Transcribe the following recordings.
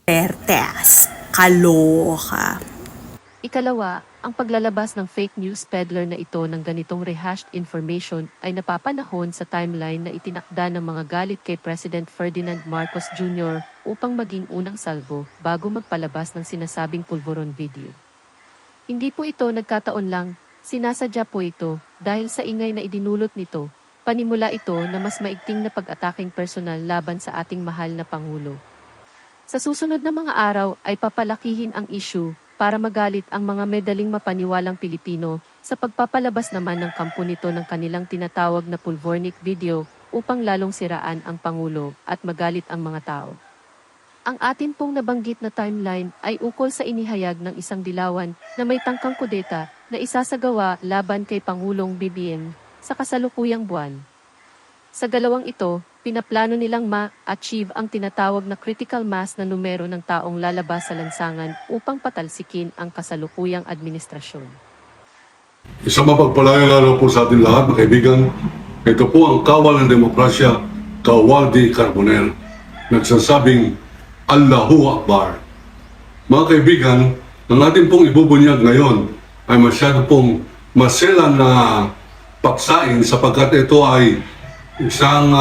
Pertes. Kaloka. Ikalawa, ang paglalabas ng fake news peddler na ito ng ganitong rehashed information ay napapanahon sa timeline na itinakda ng mga galit kay President Ferdinand Marcos Jr. upang maging unang salvo bago magpalabas ng sinasabing pulveron video. Hindi po ito nagkataon lang, sinasadya po ito dahil sa ingay na idinulot nito, panimula ito na mas maigting na pag-ataking personal laban sa ating mahal na Pangulo. Sa susunod na mga araw ay papalakihin ang issue para magalit ang mga medaling mapaniwalang Pilipino sa pagpapalabas naman ng kampo nito ng kanilang tinatawag na pulvornic video upang lalong siraan ang Pangulo at magalit ang mga tao. Ang atin pong nabanggit na timeline ay ukol sa inihayag ng isang dilawan na may tangkang kudeta na isasagawa laban kay Pangulong BBM sa kasalukuyang buwan. Sa galawang ito, pinaplano nilang ma-achieve ang tinatawag na critical mass na numero ng taong lalabas sa lansangan upang patalsikin ang kasalukuyang administrasyon. Isang mapagpalayang araw po sa ating lahat, mga kaibigan. Ito po ang kawal ng demokrasya, Kawaldi Carbonell, nagsasabing Allahu Akbar. Mga kaibigan, ang ating pong ibubunyag ngayon ay masyado pong maselan na paksain sapagkat ito ay isang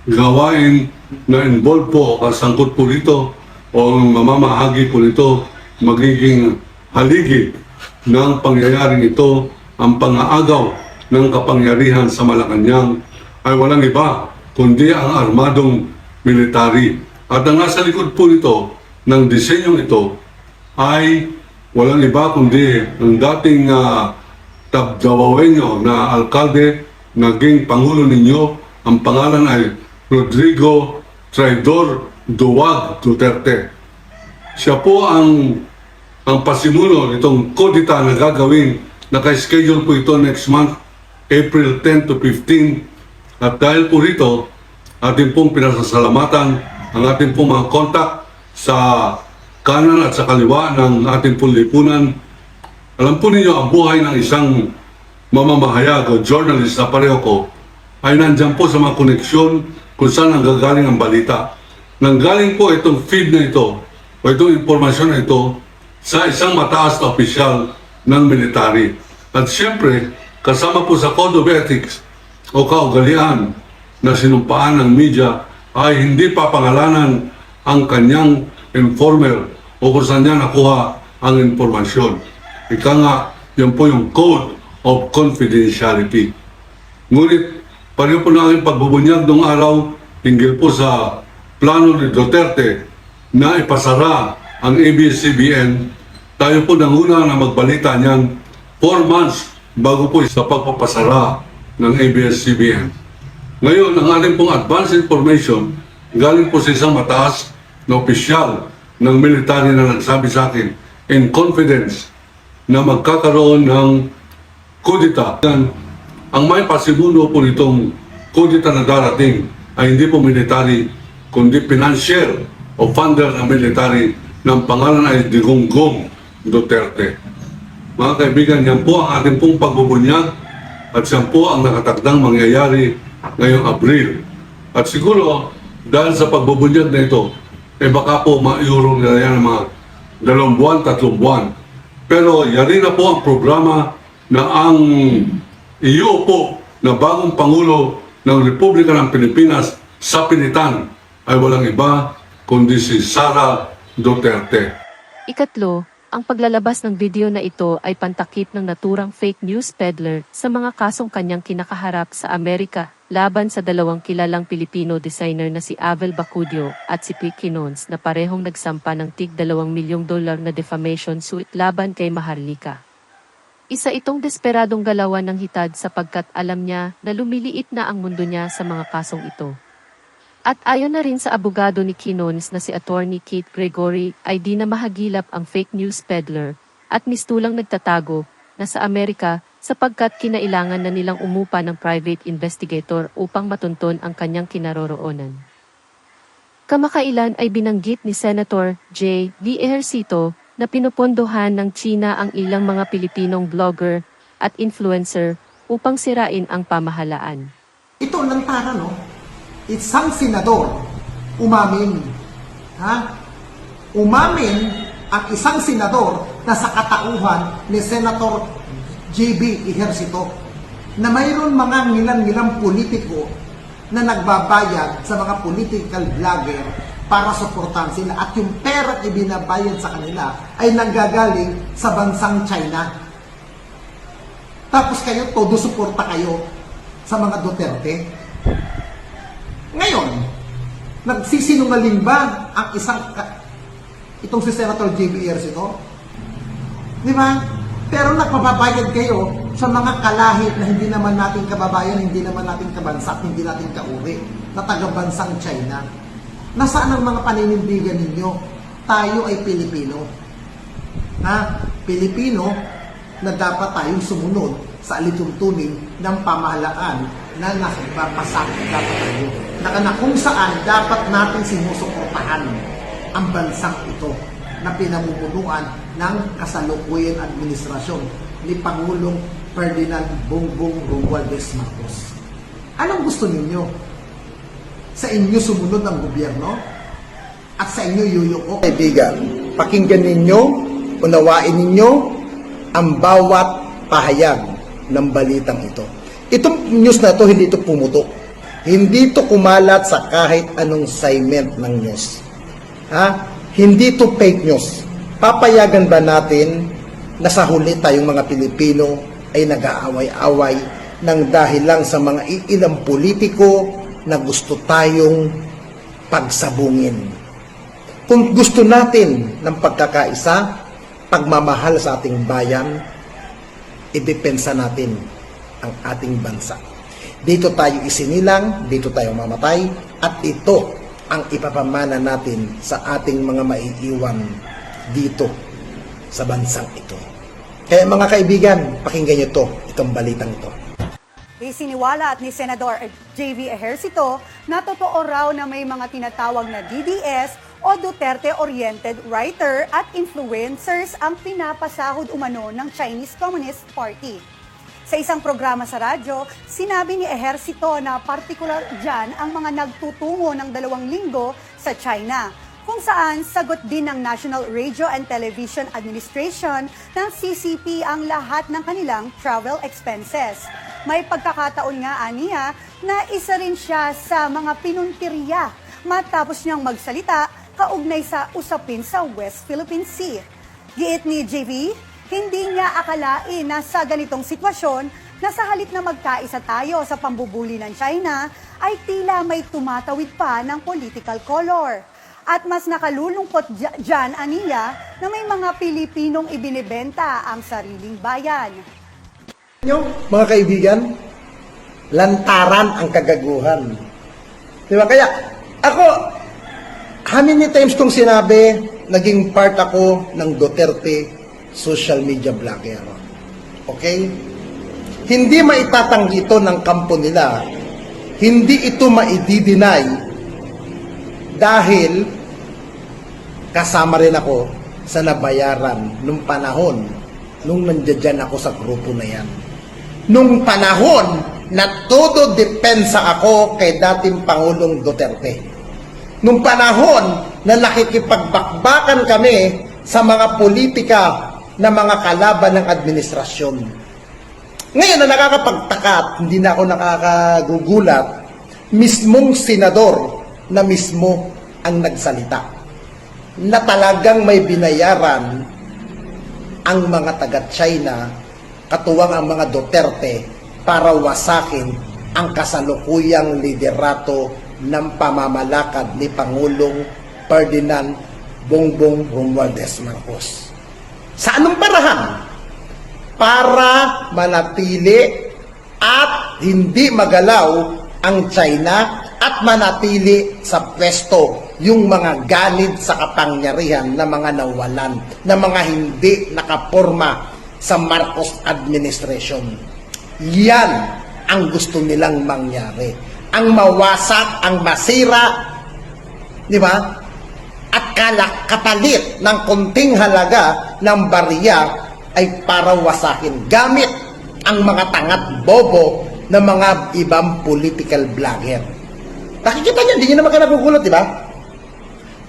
gawain na involved po, kasangkot po dito o mamamahagi po nito magiging haligi ng pangyayaring ito. Ang pang-aagaw ng kapangyarihan sa Malacanang ay walang iba kundi ang armadong military. At ang nasa likod po nito ng disenyong ito ay walang iba kundi ang dating Tabdawawenyo na alkalde, naging pangulo ninyo. Ang pangalan ay Rodrigo Traidor Duwag Duterte. Siya po ang pasimulo nitong kodita na gagawin. Naka-schedule po ito next month, April 10 to 15. At dahil po rito, ating pong pinasasalamatan ang ating pong mga kontak sa kanan at sa kaliwa ng ating pong lipunan. Alam po ninyo, ang buhay ng isang mamamahayag o journalist na pareho ko ay nandyan po sa mga koneksyon kung saan nanggagaling ang balita. Nanggaling po itong feed na ito o itong impormasyon na ito sa isang mataas na opisyal ng military. At siyempre, kasama po sa Code of Ethics o kaugalian na sinumpaan ng media ay hindi papangalanan ang kanyang informer o kung saan niya nakuha ang informasyon. Ika nga, yan po yung Code of Confidentiality. Ngunit, pareho po namin pagbubunyag noong araw hinggil po sa plano ni Duterte na ipasara ang ABS-CBN. Tayo po nanguna na magbalita niyan 4 months bago po sa pagpapasara ng ABS-CBN. Ngayon, ang ating pong advance information galing po sa isang mataas na opisyal ng military na nagsabi sa akin in confidence na magkakaroon ng kudita. Ang may pasimuno po nitong kudita na darating ay hindi po military, kundi financier o funder ng military ng pangalan ay Digongong Duterte. Mga kaibigan, yan po ang ating pong pagbubunyag at yan po ang nakatakdang mangyayari ngayong Abril. At siguro, dahil sa pagbubunyag na ito, baka po maiurong nila yan ng mga 2 buwan, 3 buwan. Pero yari na po ang programa na ang iuupo na bagong Pangulo ng Republika ng Pilipinas sa pilitan ay walang iba kundi si Sara Duterte. Ikatlo, ang paglalabas ng video na ito ay pantakip ng naturang fake news peddler sa mga kasong kanyang kinakaharap sa Amerika laban sa dalawang kilalang Pilipino designer na si Avel Bacudio at si P. Quinons na parehong nagsampa ng tig $2 milyong na defamation suit laban kay Maharlika. Isa itong desperadong galawan ng hitad sapagkat alam niya na lumiliit na ang mundo niya sa mga kasong ito. At ayon na rin sa abogado ni Quinons na si Attorney Kate Gregory ay di na mahagilap ang fake news peddler at mistulang nagtatago na sa Amerika sapagkat kinailangan na nilang umupa ng private investigator upang matunton ang kanyang kinaroroonan. Kamakailan ay binanggit ni Senator J. V. Ejercito na pinupondohan ng China ang ilang mga Pilipinong blogger at influencer upang sirain ang pamahalaan. Ito lantaran, no? Isang senador umamin, ha? Umamin ang isang senador na sa katauhan ni Senator JB Ejercito na mayroon mga ngilang-ngilang politiko na nagbabayad sa mga political vlogger para suportahan sila at yung pera ibinabayad sa kanila ay nanggagaling sa bansang China. Tapos kayo, todo suporta kayo sa mga Duterte. Ngayon, nagsisinungaling ba ang itong si Senator JB Ejercito? Di ba? Pero nagpapabayad kayo sa mga kalahit na hindi naman natin kababayan, hindi naman natin kabansak, hindi natin kauri, na taga-bansang China. Nasaan ang mga paninindigan ninyo? Tayo ay Pilipino. Pilipino na dapat tayong sumunod sa alituntunin ng pamahalaan na nakapasakit dapat tayo. Na kung saan dapat natin sinusuportahan ang bansang ito na pinamumunuan ng kasalukuyan administrasyon ni Pangulong Ferdinand Bongbong Romualdez Marcos. Anong gusto ninyo? Sa inyo sumunod ang gobyerno? At sa inyo yuyuko? Kaibigan, pakinggan ninyo, unawain ninyo ang bawat pahayag ng balitang ito. Itong news na ito, hindi ito pumutok. Hindi ito kumalat sa kahit anong segment ng news. Hindi ito fake news. Papayagan ba natin na sa huli tayong mga Pilipino ay nag-aaway-away ng dahil lang sa mga ilang politiko na gusto tayong pagsabungin? Kung gusto natin ng pagkakaisa, pagmamahal sa ating bayan, idepensa natin ang ating bansa. Dito tayo isinilang, dito tayo mamatay, at ito ang ipapamana natin sa ating mga maiiwan dito sa bansang ito. Kaya mga kaibigan, pakinggan nyo itong balitang ito. Isiniwalat ni Senador JB Ejercito na totoo raw na may mga tinatawag na DDS o Duterte-oriented writer at influencers ang pinapasahod umano ng Chinese Communist Party. Sa isang programa sa radyo, sinabi ni Ejercito na partikular dyan ang mga nagtutungo ng 2 linggo sa China, kung saan sagot din ng National Radio and Television Administration ng CCP ang lahat ng kanilang travel expenses. May pagkakataon nga aniya na isa rin siya sa mga pinuntirya matapos niyang magsalita kaugnay sa usapin sa West Philippine Sea. Giit ni JV, hindi niya akalain na sa ganitong sitwasyon na sa halip na magkaisa tayo sa pambubuli ng China ay tila may tumatawid pa ng political color. At mas nakalulungkot dyan, aniya, na may mga Pilipinong ibinibenta ang sariling bayan. Mga kaibigan, lantaran ang kagaguhan. Di ba? Kaya ako, how many times kong sinabi, naging part ako ng Duterte social media blogger. Okay? Hindi maitatanggi ito ng kampo nila. Hindi ito maidideny dahil kasama rin ako sa nabayaran nung panahon nung nandiyan ako sa grupo na yan. Nung panahon na todo depensa ako kay dating Pangulong Duterte. Nung panahon na nakikipagbakbakan kami sa mga politika na mga kalaban ng administrasyon. Ngayon na nakakapagtaka at hindi na ako nakakagugulat, mismong senador na mismo ang nagsalita na talagang may binayaran ang mga taga-China, katuwang ang mga Duterte, para wasakin ang kasalukuyang liderato ng pamamalakad ni Pangulong Ferdinand Bongbong Romualdez Marcos. Sa anong parahan? Para manatili at hindi magalaw ang China at manatili sa pwesto yung mga ganid sa kapangyarihan na mga nawalan, na mga hindi nakaporma sa Marcos administration. Yan ang gusto nilang mangyari. Ang mawasak, ang masira, di ba? At kapalit ng konting halaga ng barya ay para wasakin gamit ang mga tangat bobo ng mga ibang political vlogger. Nakikita nyo, hindi nyo naman ka nagugulat, di ba?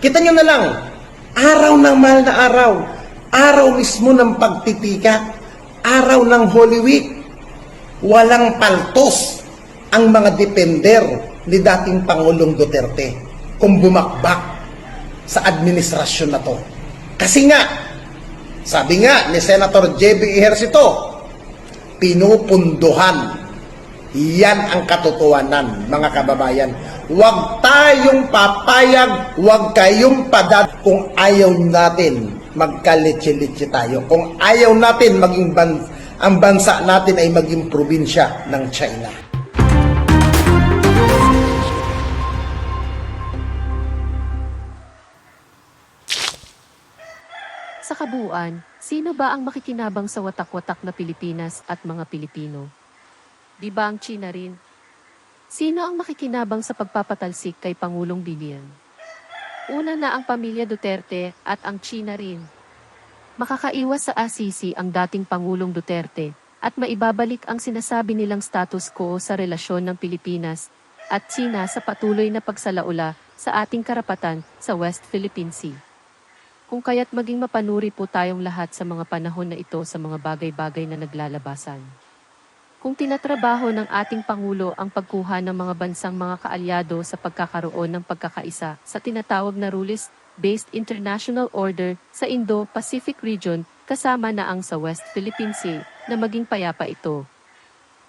Kita nyo na lang Araw ng mahal na araw. Araw mismo ng pagtitika. Araw ng Holy Week. Walang paltos ang mga depender ni dating Pangulong Duterte kung bumakbak sa administrasyon na to. Kasi nga, sabi nga ni Senator JB Ejercito, pinupunduhan. Yan ang katotohanan, mga kababayan. Huwag tayong papayag, huwag kayong padad kung ayaw natin magkalitsi-litsi tayo. Kung ayaw natin maging ang bansa natin ay maging probinsya ng China. Sa kabuuan, sino ba ang makikinabang sa watak-watak na Pilipinas at mga Pilipino? Di ba ang China rin? Sino ang makikinabang sa pagpapatalsik kay Pangulong BBM? Una na ang pamilya Duterte at ang China rin. Makakaiwas sa ACC ang dating Pangulong Duterte at maibabalik ang sinasabi nilang status quo sa relasyon ng Pilipinas at China sa patuloy na pagsalaula sa ating karapatan sa West Philippine Sea. Kung kaya't maging mapanuri po tayong lahat sa mga panahon na ito sa mga bagay-bagay na naglalabasan. Kung tinatrabaho ng ating Pangulo ang pagkuha ng mga bansang mga kaalyado sa pagkakaroon ng pagkakaisa sa tinatawag na rules-based international order sa Indo-Pacific region kasama na ang sa West Philippine Sea na maging payapa ito.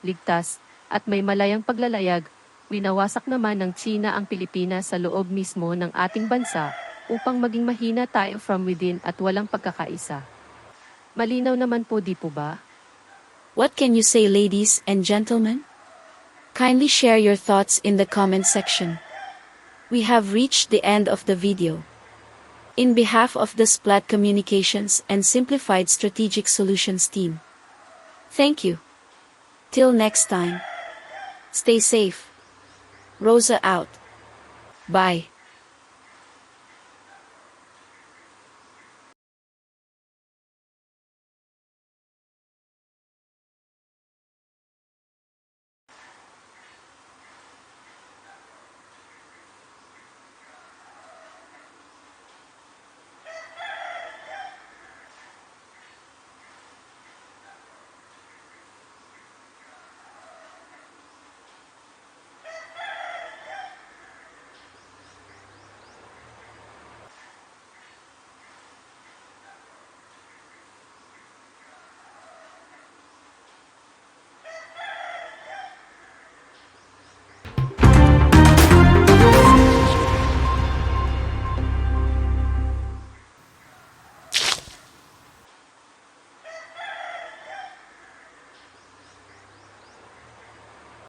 Ligtas at may malayang paglalayag, winawasak naman ng China ang Pilipinas sa loob mismo ng ating bansa upang maging mahina tayo from within at walang pagkakaisa. Malinaw naman po, di po ba? What can you say, ladies and gentlemen? Kindly share your thoughts in the comment section. We have reached the end of the video. In behalf of the Splat Communications and Simplified Strategic Solutions team, thank you. Till next time. Stay safe. Rosa out. Bye.